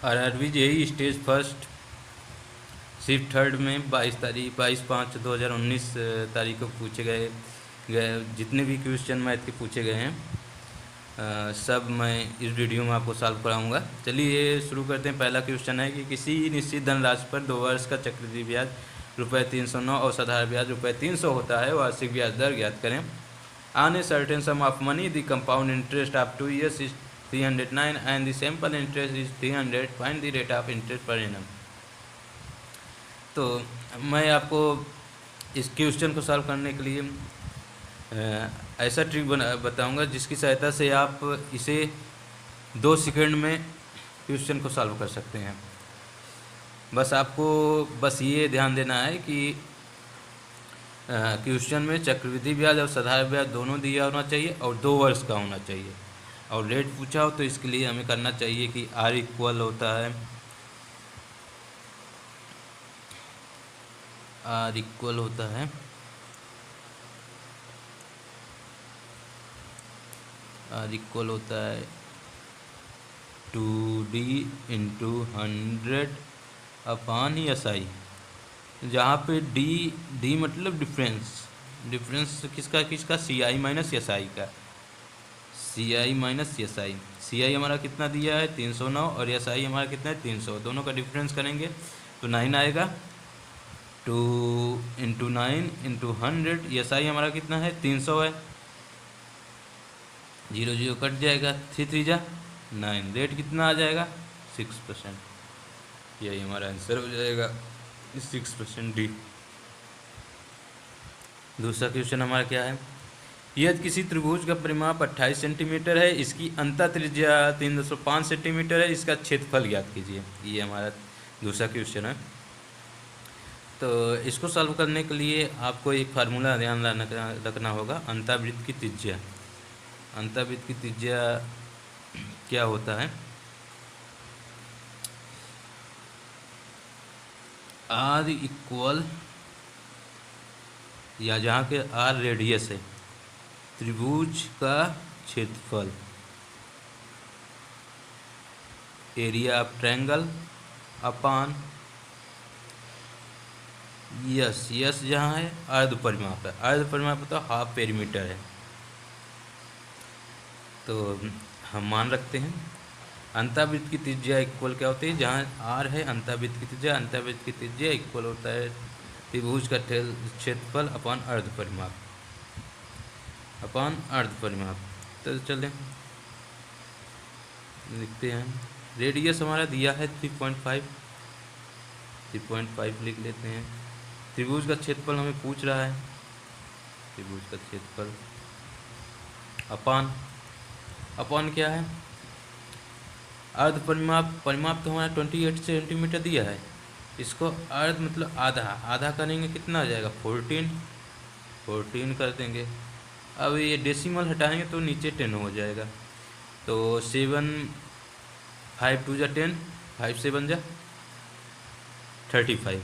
RRB JE stage first shift third में 22/5/2019 तारीख को पूछे गए जितने भी क्वेश्चन मैथ के पूछे गए हैं सब मैं इस वीडियो में आपको सॉल्व कराऊंगा। चलिए शुरू करते हैं। पहला क्वेश्चन है कि किसी निश्चित धनराशि पर 2 वर्ष का चक्रवृद्धि ब्याज ₹309 और साधारण ब्याज ₹300 होता है। वार्षिक ब्याज दर ज्ञात करें। On a certain some of money the compound interest of 2 years is 309 and the simple interest is 300। Find the rate of interest per annum. तो मैं आपको इस क्वेश्चन को सॉल्व करने के लिए ऐसा ट्रिक बताऊंगा जिसकी सहायता से आप इसे 2 सेकंड में क्वेश्चन को सॉल्व कर सकते हैं। बस आपको ये ध्यान देना है कि क्वेश्चन में चक्रवृद्धि ब्याज और साधारण ब्याज दोनों दिया होना चाहिए और 2 वर्ष का होना चाहिए। और रेट पूछा हो तो इसके लिए हमें करना चाहिए कि R इक्वल होता है R 2D into 100 upon SI, जहाँ पे D मतलब डिफरेंस किसका CI माइनस SI का। CI माइनस SI, CI हमारा कितना दिया है 309 और SI हमारा कितना है 300। दोनों का डिफरेंस करेंगे तो 9 आएगा। 2 इंटू 9 इंटू 100, SI हमारा कितना है 300 है। 0 0 कट जाएगा, 3 3 जा 9। रेट कितना आ जाएगा 6%। यही हमारा आंसर हो जाएगा 6% डी। दूसरा क्वेश्चन हमारा क्या है। यदि किसी त्रिभुज का परिमाप 28 सेंटीमीटर है, इसकी अंतः त्रिज्या 3.5 सेंटीमीटर है, इसका क्षेत्रफल ज्ञात कीजिए। ये हमारा दूसरा क्वेश्चन है। तो इसको सॉल्व करने के लिए आपको एक फार्मूला ध्यान रखना होगा। अंतःवृत्त की त्रिज्या क्या होता है। R इक्वल, या जहाँ के R रेडियस है, त्रिभुज का क्षेत्रफल, area of triangle upon yes जहाँ है अर्ध परिमाप है। अर्ध परिमाप तो हाफ पेरीमीटर है। तो हम मान रखते हैं अंतःवृत्त की त्रिज्या इक्वल क्या होती है, जहाँ R है अंतःवृत्त की त्रिज्या इक्वल होता है त्रिभुज का क्षेत्रफल अपॉन अर्ध परिमाप। तो चलें लिखते हैं। रेडियस हमारा दिया है 3.5 लिख लेते हैं। त्रिभुज का क्षेत्रफल हमें पूछ रहा है, त्रिभुज का क्षेत्रफल अपॉन क्या है अर्ध परिमाप तो हमारा 28 सेंटीमीटर दिया है। इसको अर्ध मतलब आधा करेंगे कितना आ जाएगा 14 कर देंगे। अब ये डेसिमल हटाएंगे तो नीचे 10 हो जाएगा। तो 7 5 2 जा 10, 5 7 जा 35,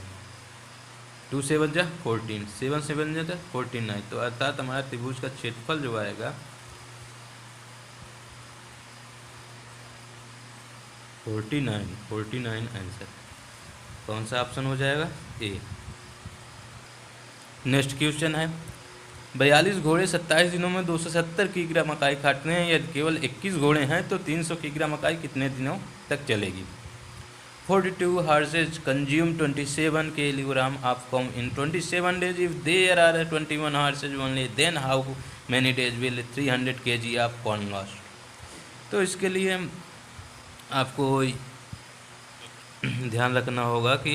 2 7 जा 14, 7 7 जा 49। तो अर्थात हमारा त्रिभुज का क्षेत्रफल जो आएगा 49 आंसर। कौन सा ऑप्शन हो जाएगा ए। नेक्स्ट क्वेश्चन है। 42 घोड़े 27 दिनों में 270 किलोग्राम मकाई काटते हैं। यदि केवल 21 घोड़े हैं तो 300 किलोग्राम मकाई कितने दिनों तक चलेगी। 42 horses consume 27 kilogram of corn in 27 days. If there are 21 horses only, then how many days will 300 kg of corn lost? तो इसके लिए आपको ध्यान रखना होगा कि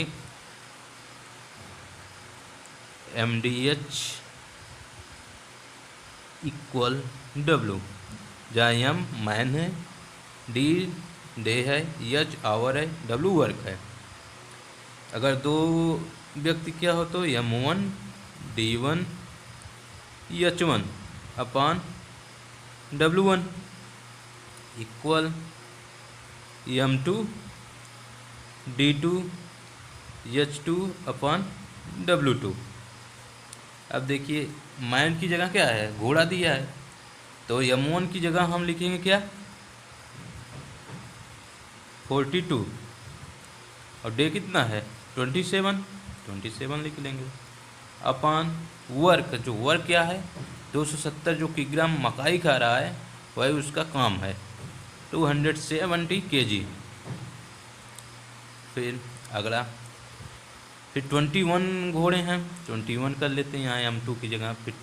MDH इक्वल W, जहाँ M मैन है, D डे है, H आवर है, W वर्क है। अगर 2 व्यक्ति क्या हो तो M1 D1 H1 upon W1 equal M2 D2 H2 upon W2। अब देखिए मैन की जगह क्या है, घोड़ा दिया है, तो M1 की जगह हम लिखेंगे क्या 42 और डे कितना है 27 लिख लेंगे अपान वर्क। जो वर्क क्या है 270 जो किग्राम मकाई खा रहा है वही उसका काम है 270 kg। फिर अगला फिर 21 घोड़े हैं 21 कर लेते हैं यहाँ M2 की जगह। फिर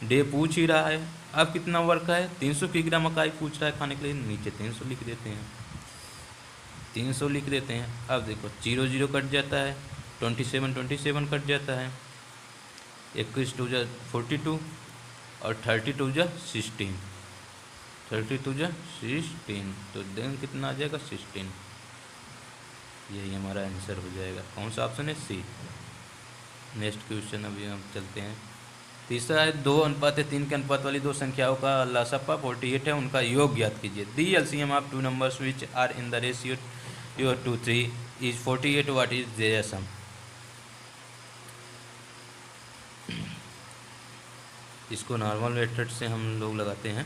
डे पूछ ही रहा है अब कितना वर्क है 300 किग्राम मकाई पूछ रहा है खाने के लिए, नीचे 300 लिख देते हैं 300 लिख देते हैं। अब देखो 0 कट जाता है 27 कट जाता है 21 2 जा 42 और 32 जा 16 तो देन कितना आ जाएगा 16। यही हमारा आंसर हो जाएगा। कौन सा ऑप्शन है सी। नेक्स्ट क्वेश्चन अभी हम चलते हैं। तीसरा है 2:3 के अनुपात वाली दो संख्याओं का लसापा 48 है, उनका योग ज्ञात कीजिए। The LCM of two numbers which are in the ratio 2:3 is 48, what is their sum. इसको नॉर्मल मेथड से हम लोग लगाते हैं।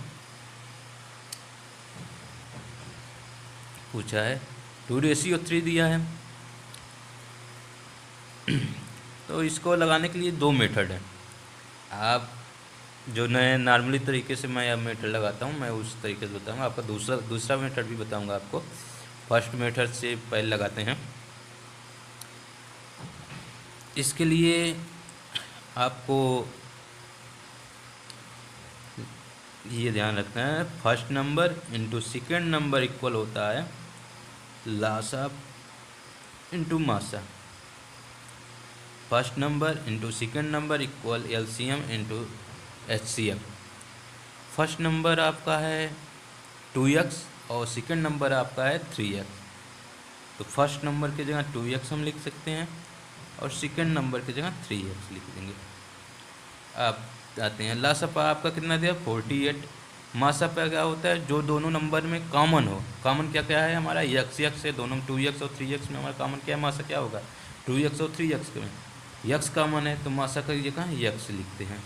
पूछा है 2:3 दिया है तो इसको लगाने के लिए दो मेथड हैं। आप जो नए नॉर्मली तरीके से मैं अब मेथड लगाता हूँ मैं उस तरीके से बताऊँगा आपका। दूसरा मेथड भी बताऊँगा आपको। फर्स्ट मेथड से पहले लगाते हैं। इसके लिए आपको ये ध्यान रखना है first number into second number equal होता है लासा इंटू मासा। First number into second number equal LCM into HCF. First number आपका है 2x और सेकेंड नंबर आपका है 3x। तो फर्स्ट नंबर की जगह 2x हम लिख सकते हैं और सेकेंड नंबर की जगह 3x लिख देंगे। आप आते हैं लासपा आपका कितना दिया 48। मासापा क्या होता है जो दोनों नंबर में कॉमन हो। कॉमन क्या क्या है हमारा x है, दोनों 2x और 3x में हमारा कॉमन क्या है मासा क्या होगा 2x और 3x में यक्स कॉमन है तो मासा का जगह यक्स लिखते हैं।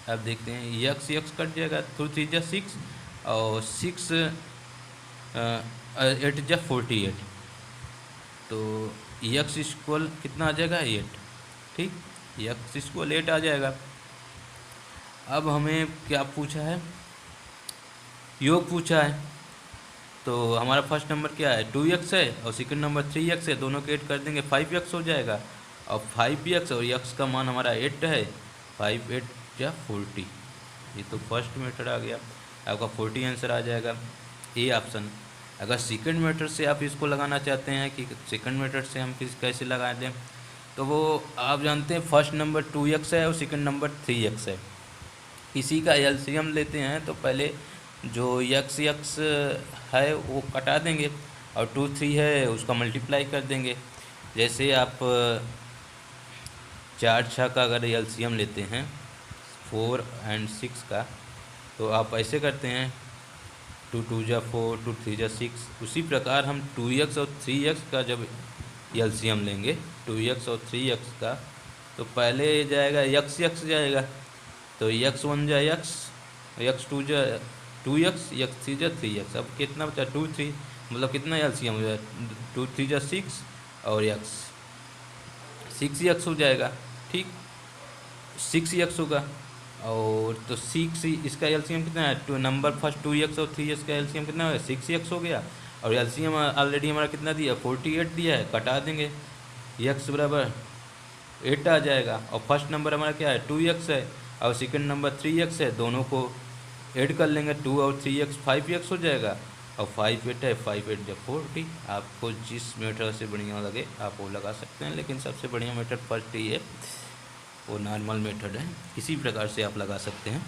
अब देखते हैं यक्स कट जाएगा 3 जा 6 और 6 8 जा 48 तो यक्स इक्वल कितना आ जाएगा 8। ठीक यक्स इक्वल 8 आ जाएगा। अब हमें क्या पूछा है योग पूछा है तो हमारा फर्स्ट नंबर क्या है 2x है और सेकंड नंबर 3x है, दोनों के ऐड कर देंगे 5x हो जाएगा। और 5x और x का मान हमारा 8 है 5 8 या 40। ये तो फर्स्ट मेथड आ गया आपका 40 आंसर आ जाएगा ए ऑप्शन। अगर सेकंड मेथड से आप इसको लगाना चाहते हैं कि सेकंड मेथड से हम कैसे लगा दें तो वो आप जानते हैं फर्स्ट नंबर 2x है और सेकंड नंबर 3x है। इसी का एलसीएम लेते हैं तो पहले जो x है वो कटा देंगे और 2 3 है उसका मल्टीप्लाई कर देंगे। जैसे आप 4 6 का अगर एलसीएम लेते हैं 4 और 6 का तो आप ऐसे करते हैं 2 2 जा 4 2 3 जा 6। उसी प्रकार हम 2x और 3x का जब एलसीएम लेंगे 2x और 3x का तो पहले जाएगा x जाएगा तो x1 जा x2 जा 2x x3 जा 3x। अब कितना बचा 2 3 मतलब कितना एलसीएम हो जाएगा 2 3 जा 6 और x 6x हो जाएगा। ठीक 6x होगा और तो 6 इसका एलसीएम कितना है तो नंबर फर्स्ट 2x और 3x का एलसीएम कितना है 6x हो गया और एलसीएम ऑलरेडी हमारा कितना दिया 48 दिया है कटा देंगे x बराबर 8 आ जाएगा। और फर्स्ट नंबर हमारा क्या है 2x है और सेकंड नंबर 3x है, दोनों को ऐड कर लेंगे 2 और 3x 5x हो जाएगा और 5 8 है 5 8 जब 40। आपको जिस मेथड से बढ़िया लगे आप वो लगा सकते हैं लेकिन सबसे बढ़िया मेथड फर्स्ट ही है वो नॉर्मल मेथड है। इसी प्रकार से आप लगा सकते हैं।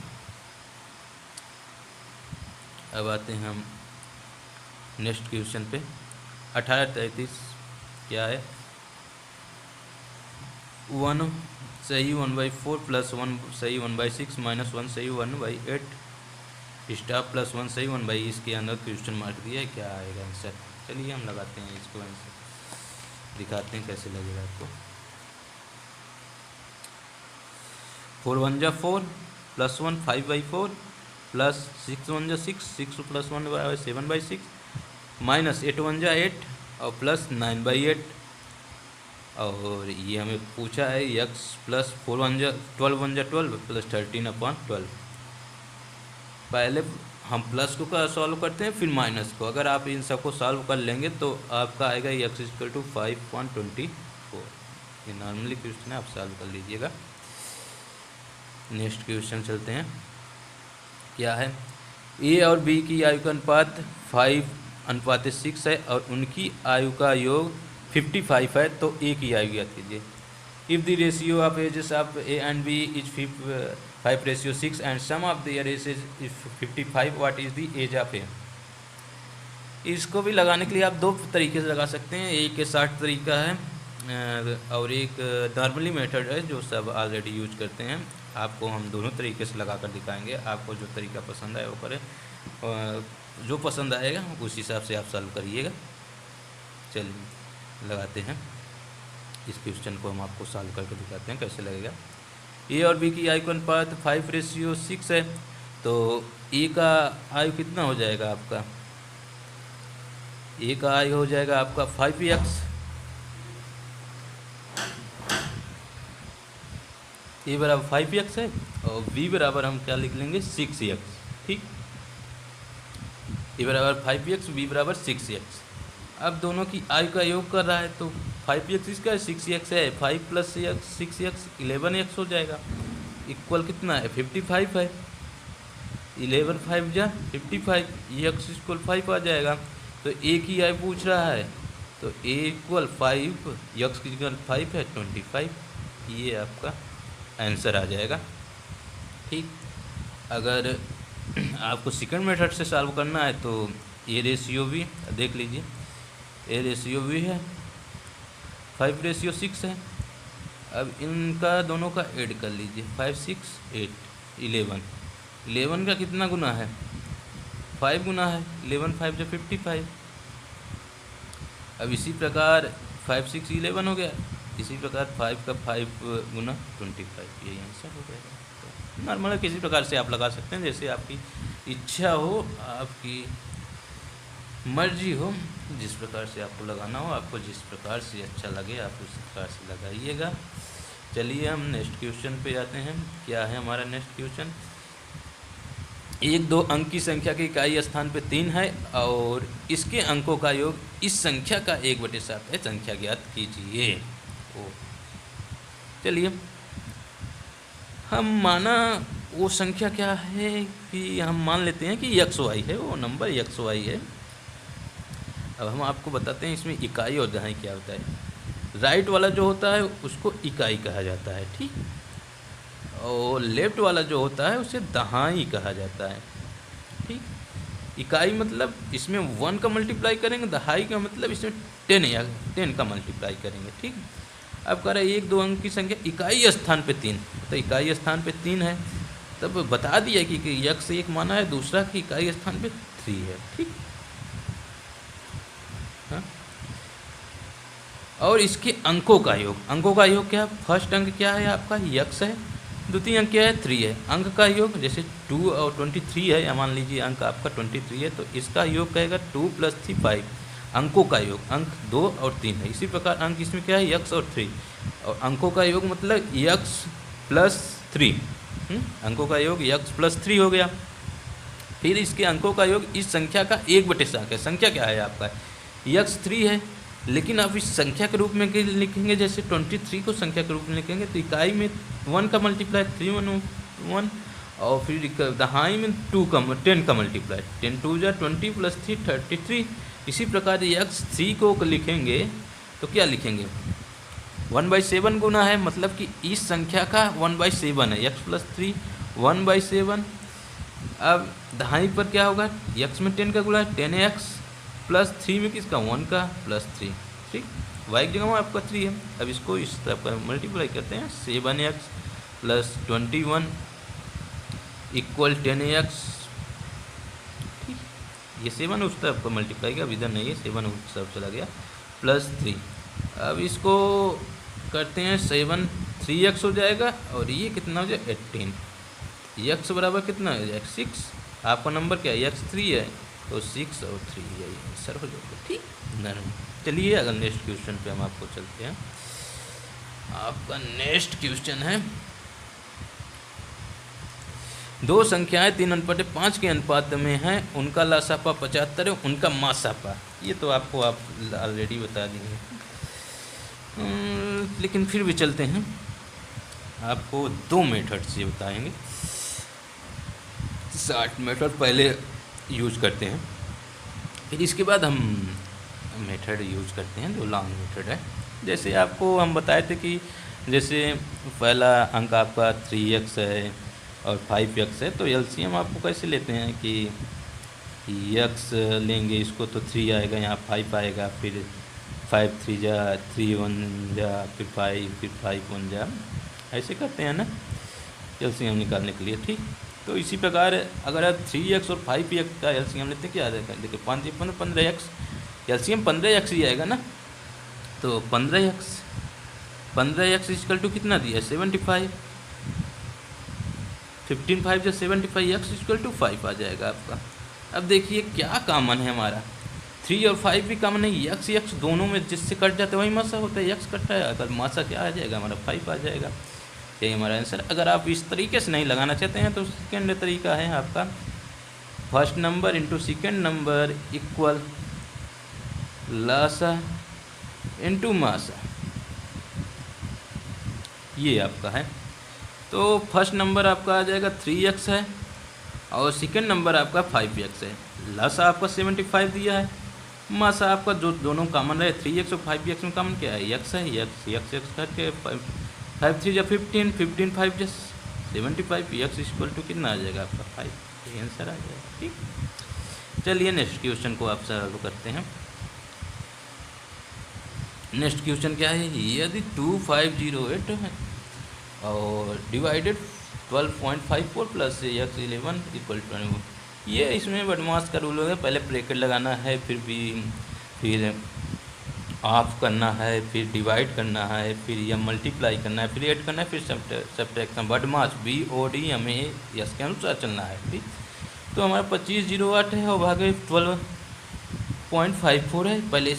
अब आते हैं हम नेक्स्ट क्वेश्चन पे 18:33 क्या है 1 सही 1/4 प्लस 1 सही 1/6 माइनस 1 सही 1/8 स्टाफ प्लस 1 सही 1/, इसके अंदर क्वेश्चन मार्क दिया है क्या आएगा आंसर। चलिए हम लगाते हैं इसको आंसर दिखाते हैं कैसे लगेगा आपको। 4 1 जा 4 प्लस 1 5/4 प्लस 6 1 जा 6 6 प्लस 1 7/6 माइनस 8 1 जा 8 और प्लस 9/8, और ये हमें पूछा है x प्लस 12 प्लस 13/12। पहले हम प्लस को का सॉल्व करते हैं, फिर माइनस को। अगर आप इन सबको सॉल्व कर लेंगे तो आपका आएगा x इक्वल टू 5.24। ये नॉर्मली क्वेश्चन है, आप सॉल्व कर लीजिएगा। नेक्स्ट क्वेश्चन चलते हैं। क्या है, ए और बी की आयु का अनुपात 5:6 है और उनकी आयु का योग 55 है, तो ए की आयु ज्ञात कीजिए। If the ratio of ages of A and B is 5:6 and sum of their ages is 55, what is the age of A. इसको भी लगाने के लिए आप दो तरीके से लगा सकते हैं। एक के 60 तरीका है और एक नॉर्मली मेथड है जो सब ऑलरेडी यूज करते हैं। आपको हम दोनों तरीके से लगा कर दिखाएंगे, आपको जो तरीका पसंद आए वो करें, जो पसंद आएगा उस हिसाब से आप सॉल्व करिएगा। चलिए लगाते हैं इस क्वेश्चन को, हम आपको सॉल्व करके दिखाते हैं कैसे लगेगा। ए और बी की आयु का अनुपात 5:6 है, तो ए का आयु कितना हो जाएगा आपका, ए का आयु हो जाएगा आपका 5x, ए बराबर 5x है, और बी बराबर हम क्या लिख लेंगे 6x। ठीक, ए बराबर 5x, बी बराबर 6x। अब दोनों की आयु का योग कर रहा है, तो 5x इसका है, 6x है, 5 प्लस 6x 11x हो जाएगा। इक्वल कितना है 55 है, 11 5 जा 55, x इक्वल 5 आ जाएगा। तो ए की आयु पूछ रहा है, तो ए इक्वल 5, x इक्वल 5 है 25, ये आपका आंसर आ जाएगा। ठीक, अगर आपको सेकंड मेथड से सॉल्व करना है तो ये रेशियो भी देख लीजिए, ए रेशियो भी है, 5:6 है। अब इनका दोनों का ऐड कर लीजिए, 5 6 8 11 का कितना गुना है 5 गुना है, 11 5 जो 55। अब इसी प्रकार 5 6 11 हो गया, इसी प्रकार 5 का 5 गुना 25, यही आंसर हो जाएगा। तो नॉर्मल किसी प्रकार से आप लगा सकते हैं, जैसे आपकी इच्छा हो, आपकी मर्जी हो, जिस प्रकार से आपको लगाना हो, आपको जिस प्रकार से अच्छा लगे आप उस प्रकार से लगाइएगा। चलिए हम नेक्स्ट क्वेश्चन पे जाते हैं। क्या है हमारा नेक्स्ट क्वेश्चन, एक 2 अंक की संख्या की इकाई स्थान पे 3 है और इसके अंकों का योग इस संख्या का 1/7 है, संख्या ज्ञात कीजिए। चलिए हम माना वो संख्या क्या है कि हम मान लेते हैं कि XY है, वो नंबर XY है। अब हम आपको बताते हैं इसमें इकाई और दहाई क्या होता है। राइट वाला जो होता है उसको इकाई कहा जाता है, ठीक, और लेफ्ट वाला जो होता है उसे दहाई कहा जाता है। ठीक, इकाई मतलब इसमें 1 का मल्टीप्लाई करेंगे, दहाई का मतलब इसमें 10 का मल्टीप्लाई करेंगे। ठीक, अब कह रहे 1 2 अंक की संख्या इकाई स्थान पे 3, तो इकाई स्थान पे 3 है, तब बता दिया कि x एक माना है, दूसरा की इकाई स्थान पे 3 है। ठीक, हाँ? और इसके अंकों का योग क्या है, फर्स्ट अंक क्या है आपका x है, द्वितीय अंक क्या है 3 है। अंक का योग जैसे 2 और 23 है, या मान लीजिए अंक आपका 23 है, तो इसका योग कहेगा 2 + 3 5। अंकों का योग अंक 2 और 3 है। इसी प्रकार अंक इसमें क्या है x और 3, और अंकों का योग मतलब x + 3, अंकों का योग x + 3 हो गया। फिर इसके अंकों का योग इस संख्या का 1/7 है। संख्या क्या है आपका x 3 है, लेकिन आप इस संख्या के रूप में लिखेंगे, जैसे 23 को संख्या के रूप में लिखेंगे तो इकाई में 1 का मल्टीप्लाई 3 1 और फिर दहाई में 10 का मल्टीप्लाई 10 2 जा 20 + 3 33। इसी प्रकार x 3 को लिखेंगे तो क्या लिखेंगे 1/7 गुना है, मतलब कि इस संख्या का 1/7 है, x + 3 1/7। अब दहाई पर क्या होगा, x में 10 का गुना 10x + 3 में किसका 1 का +3। ठीक, y की जगह आपका 3 है। अब इसको इस तरफ का मल्टीप्लाई करते हैं, 7x + 21 = 10x। ठीक, ये 7 उस तरफ का मल्टीप्लाई का, इधर नहीं है, 7 उस तरफ चला गया +3। अब इसको करते हैं 7 3x हो जाएगा, और ये कितना हो जाएगा 18। x बराबर कितना हो जाएगा 6। आपका नंबर क्या है x 3 है, तो 6 और 3 यही आंसर हो जाएगा। ठीक ना। चलिए अगर नेक्स्ट क्वेश्चन पे हम आपको चलते हैं। आपका नेक्स्ट क्वेश्चन है, दो संख्याएं 3/5 के अनुपात में हैं, उनका लसापा 75 है, उनका मासापा। ये तो आपको आप ऑलरेडी बता दिए, लेकिन फिर भी चलते हैं, आपको 2 मेथड से बताएंगे। शॉर्ट मेथड पहले यूज करते हैं, फिर इसके बाद हम मेथड यूज करते हैं जो लॉन्ग मेथड है। जैसे आपको हम बताए थे कि जैसे पहला अंक आपका 3x है और 5x है, तो एलसीएम आपको कैसे लेते हैं कि x लेंगे, इसको तो 3 आएगा, यहाँ 5 आएगा, फिर 5 3 जा 3 1 जा, फिर 5, फिर 5 1 जा, ऐसे करते हैं ना एलसीएम निकालने के लिए। ठीक, तो इसी प्रकार अगर आप 3x और 5x का एलसीएम लेते हैं, क्या आ जाएगा, देखिए 5 15x, एलसीएम 15x ही आएगा ना। तो 15x इक्वल टू कितना दिया, 75, 15 5 या 75x इक्वल टू 5 आ जाएगा आपका। अब देखिए क्या कॉमन है हमारा, 3 और 5 भी कॉमन है, x दोनों में जिससे कट जाता है वही मासा होता है, x कटता है, अगर मासा क्या आ जाएगा हमारा 5 आ जाएगा। यही हमारा आंसर। अगर आप इस तरीके से नहीं लगाना चाहते हैं तो सेकेंड तरीका है आपका, first number into second number equal लासा इंटू मासा, ये आपका है। तो फर्स्ट नंबर आपका आ जाएगा 3x है और सेकेंड नंबर आपका 5x है। लासा आपका 75 दिया है, मासा आपका जो दोनों कॉमन रहे 3x और 5x में कॉमन क्या है, x है, x करके 5 3 जा 15, 15 5 जा 75, x इक्वल टू कितना आ जाएगा आपका 5, ये आंसर आ जाएगा। ठीक, चलिए नेक्स्ट क्वेश्चन को आप सॉल्व करते हैं। नेक्स्ट क्वेश्चन क्या है, यदि 2508 है और डिवाइडेड 12.54 प्लस x 11 इक्वल 21, ये इसमें बदमाश का रूल होगा, पहले ब्रैकेट लगाना है, फिर ऑफ करना है, फिर डिवाइड करना है, फिर यह मल्टीप्लाई करना है, फिर ऐड करना है, फिर सब्ट्रैक्शन, बदमाश BOD हमें यस के अनुसार चलना है। ठीक, तो हमारा 2508 है और भागे 12.54 है, पहले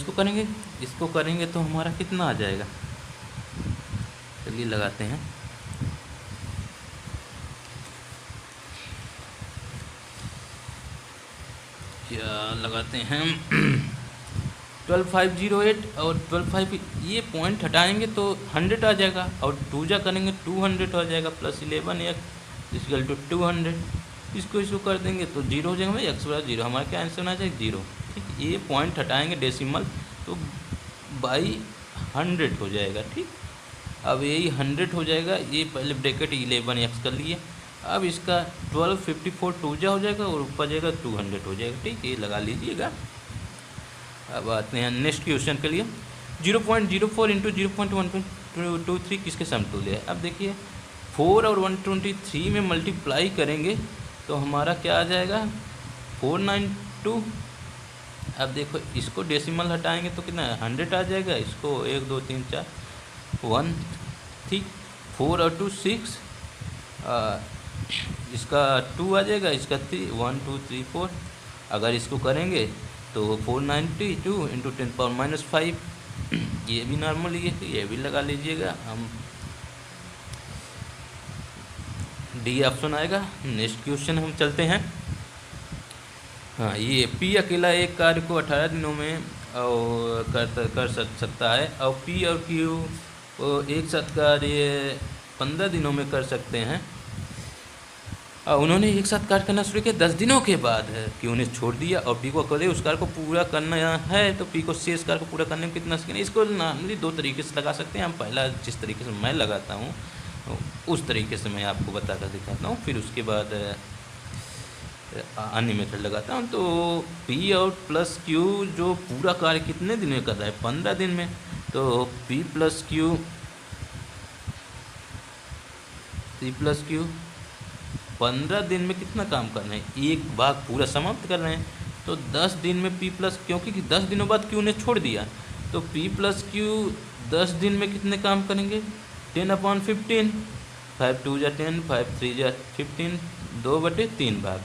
इसको करेंगे तो हमारा कितना आ जाएगा, चलिए लगाते हैं। क्या लगाते हैं 12508 और 125, ये पॉइंट हटाएंगे तो 100 आ जाएगा, और 2 जा करेंगे 200 आ जाएगा, प्लस 11x इक्वल टू 200, इसको कर देंगे तो 0 हो जाएगा भाई, x बराबर 0, हमारा क्या आंसर होना चाहिए 0। ठीक, ये पॉइंट हटाएंगे डेसिमल तो बाई 100 हो जाएगा। ठीक, अब यही 100 हो जाएगा, ये पहले ब्रैकेट 11x कर लिए, अब इसका 1254 2 जा हो जाएगा और ऊपर जाएगा 200 हो जाएगा। ठीक, ये लगा लीजिएगा। अब आते हैं नेक्स्ट क्वेश्चन के लिए, 0.04 इंटू 0.123 किसके समतुल्य है। अब देखिए 4 और 123 में मल्टीप्लाई करेंगे तो हमारा क्या आ जाएगा 492। अब देखो इसको डेसिमल हटाएंगे तो कितना 100 आ जाएगा, इसको 1 2 3 4 1। ठीक, 4 और 2 6, इसका 2 आ जाएगा, इसका 3 1 2 3 4। अगर इसको करेंगे तो 492 इंटू 10⁻⁵, ये भी नॉर्मल ये भी लगा लीजिएगा। हम डी ऑप्शन आएगा। नेक्स्ट क्वेश्चन हम चलते हैं। हाँ, ये P अकेला एक कार्य को 18 दिनों में और कर सकता है, और P और Q एक साथ कार्य 15 दिनों में कर सकते हैं। उन्होंने एक साथ कार्य करना शुरू किया 10 दिनों के बाद Q ने छोड़ दिया और P को अकेले उस कार्य को पूरा करना है, तो P को शेष कार्य को पूरा करने में कितना सेकंड। इसको नॉर्मली 2 तरीके से लगा सकते हैं। हम पहला जिस तरीके से मैं लगाता हूँ उस तरीके से मैं आपको बताकर दिखाता हूँ, फिर उसके बाद अन्य मेथड लगाता हूँ। तो P और प्लस Q जो पूरा कार्य कितने दिन में कर रहा है 15 दिन में, तो P प्लस Q 15 दिन में कितना काम कर रहे हैं, एक भाग पूरा समाप्त कर रहे हैं। तो 10 दिन में P प्लस, क्योंकि 10 दिनों बाद Q ने छोड़ दिया, तो P प्लस Q 10 दिन में कितने काम करेंगे 10/15, 5 2 जा 10, 5 3 जा 15, 2/3 भाग।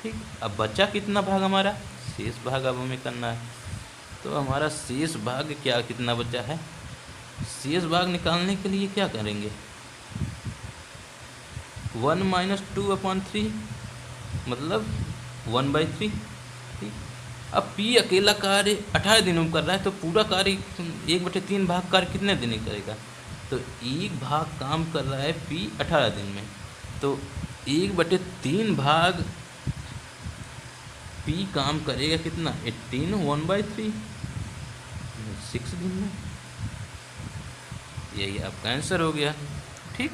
ठीक। अब बचा कितना भाग हमारा, शेष भाग अब हमें करना है। तो हमारा शेष भाग क्या कितना बचा है, शेष भाग निकालने के लिए क्या करेंगे, 1 माइनस 2/3 मतलब 1/3। ठीक। अब P अकेला कार्य 18 दिनों में कर रहा है, तो पूरा कार्य 1/3 भाग कार्य कितने दिन में करेगा, तो 1 भाग काम कर रहा है P 18 दिन में, तो 1/3 भाग P काम करेगा कितना, 18 1/3 6 दिन में। यही आपका आंसर हो गया। ठीक।